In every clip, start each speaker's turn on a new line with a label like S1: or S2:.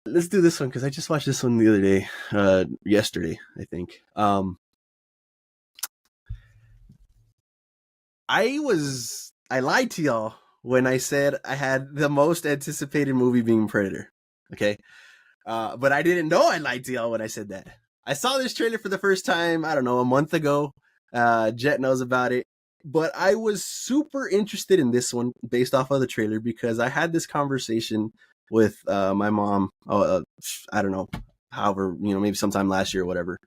S1: let's do this one because I just watched this one the other day, yesterday, I think. I lied to y'all when I said I had the most anticipated movie being Predator. Okay. But I didn't know I lied to y'all when I said that. I saw this trailer for the first time, I don't know, a month ago. Jet knows about it. But I was super interested in this one based off of the trailer because I had this conversation with my mom, I don't know, however, maybe sometime last year or whatever.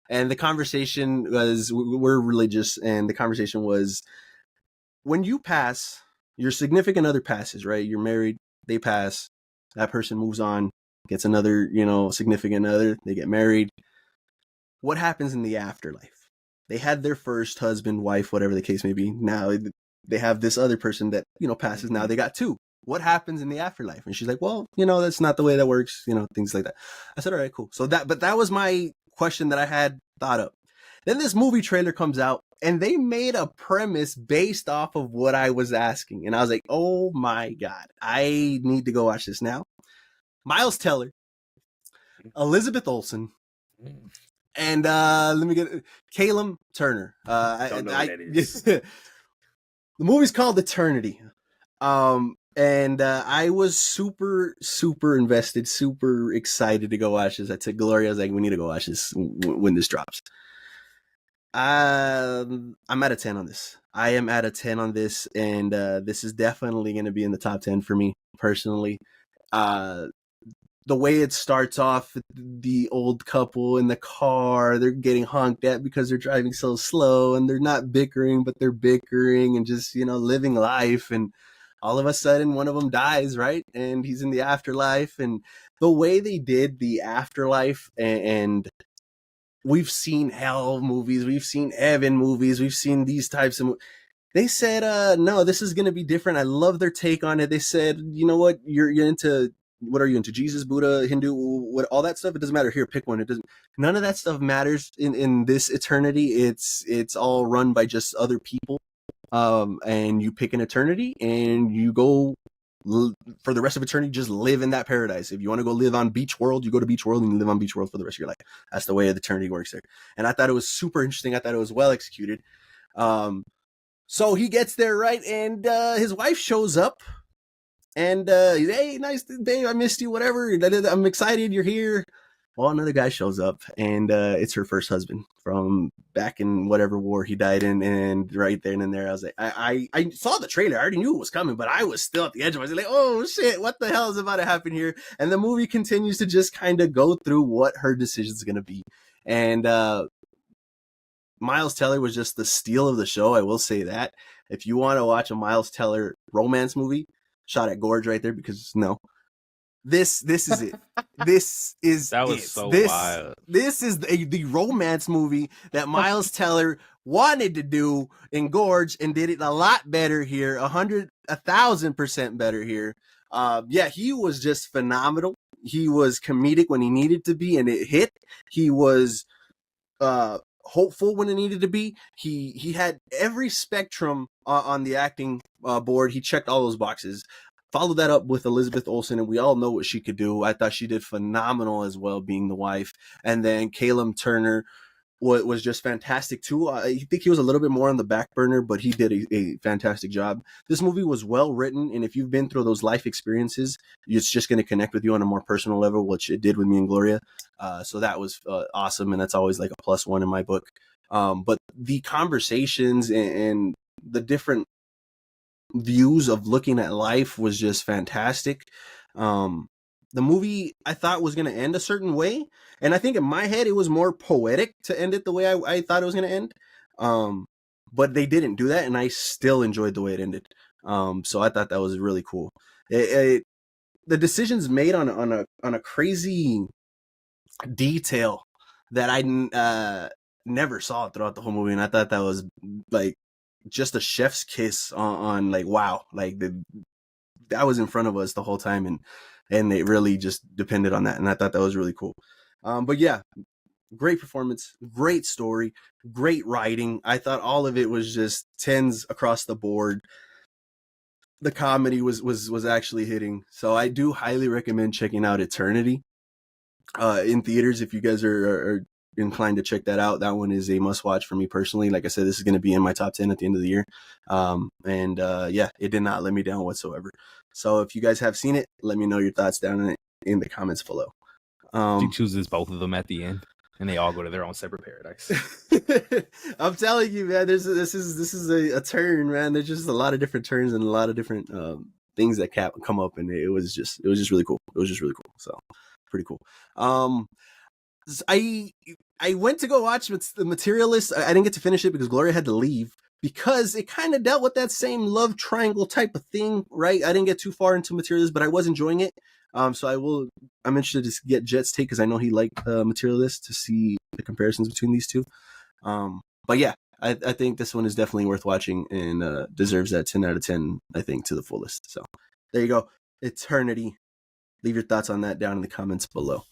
S1: And the conversation was, we're religious, and the conversation was, when you pass, your significant other passes, right? You're married, they pass, that person moves on, gets another, significant other, they get married. What happens in the afterlife? They had their first husband, wife, whatever the case may be. Now they have this other person that, passes. Now they got two. What happens in the afterlife? And she's like, well, that's not the way that works, things like that. I said, all right, cool. So that was my question that I had thought up. Then this movie trailer comes out and they made a premise based off of what I was asking. And I was like, oh my God, I need to go watch this now. Miles Teller, Elizabeth Olsen, and let me get Callum Turner.
S2: Don't know what that is.
S1: The movie's called Eternity. And I was super, super invested, super excited to go watch this. I took Gloria. I was like, we need to go watch this when this drops. I'm at a 10 on this. I am at a 10 on this, and this is definitely going to be in the top 10 for me personally. The way it starts off, the old couple in the car, they're getting honked at because they're driving so slow, and they're not bickering, but they're bickering and just, living life. And all of a sudden, one of them dies, right? And he's in the afterlife. And the way they did the afterlife, and we've seen Hell movies, we've seen Evan movies, we've seen these types of they said, no, this is going to be different. I love their take on it. They said, you know what, you're into, what are you into? Jesus, Buddha, Hindu, what, all that stuff? It doesn't matter. Here, pick one. It doesn't. None of that stuff matters in this eternity. It's all run by just other people. And you pick an eternity, and you go for the rest of eternity. Just live in that paradise. If you want to go live on Beach World, you go to Beach World and you live on Beach World for the rest of your life. That's the way the eternity works there. And I thought it was super interesting. I thought it was well executed. So he gets there, right, and his wife shows up. And he's, hey, nice day, I missed you, whatever. I'm excited you're here. Well, another guy shows up, and it's her first husband from back in whatever war he died in. And right then and there, I was like, I saw the trailer. I already knew it was coming, but I was still at the edge of it. I was like, oh, shit, what the hell is about to happen here? And the movie continues to just kind of go through what her decision is going to be. And Miles Teller was just the steal of the show. I will say that. If you want to watch a Miles Teller romance movie, shot at Gorge right there, because no, this is it. This is
S2: that was
S1: it.
S2: so
S1: this,
S2: wild.
S1: This is the romance movie that Miles Teller wanted to do in Gorge and did it a lot better here, 1,000% better here. Yeah, he was just phenomenal. He was comedic when he needed to be, and it hit. He was hopeful when it needed to be. He had every spectrum on the acting board. He checked all those boxes. Followed that up with Elizabeth Olsen, and we all know what she could do. I thought she did phenomenal as well, being the wife. And then Callum Turner was just fantastic too. I think he was a little bit more on the back burner, but he did a fantastic job. This movie was well written, and if you've been through those life experiences, it's just going to connect with you on a more personal level, which it did with me and Gloria. So that was awesome, and that's always like a +1 in my book. But the conversations and the different views of looking at life was just fantastic. The movie I thought was going to end a certain way, and I think in my head it was more poetic to end it the way I thought it was going to end. But they didn't do that, and I still enjoyed the way it ended. So I thought that was really cool. The decisions made on a crazy detail that I never saw throughout the whole movie, and I thought that was like just a chef's kiss on like, wow, like that was in front of us the whole time, and it really just depended on that, and I thought that was really cool. But yeah, great performance, great story, great writing. I thought all of it was just 10s across the board. The comedy was actually hitting, so I do highly recommend checking out Eternity. in theaters. If you guys are inclined to check that out, that one is a must watch for me personally. Like I said, this is going to be in my top 10 at the end of the year. Yeah, it did not let me down whatsoever. So if you guys have seen it, let me know your thoughts down in the comments below.
S3: She chooses both of them at the end, and they all go to their own separate paradise.
S1: I'm telling you, man, this is a turn, man. There's just a lot of different turns and a lot of different things that come up, and it was just really cool. It was just really cool. So pretty cool. I went to go watch The Materialist. I didn't get to finish it because Gloria had to leave, because it kind of dealt with that same love triangle type of thing, right? I didn't get too far into Materialist, but I was enjoying it. So I'm interested to get Jet's take, because I know he liked Materialist, to see the comparisons between these two. But yeah, I think this one is definitely worth watching and deserves that 10 out of 10, I think, to the fullest. So there you go. Eternity. Leave your thoughts on that down in the comments below.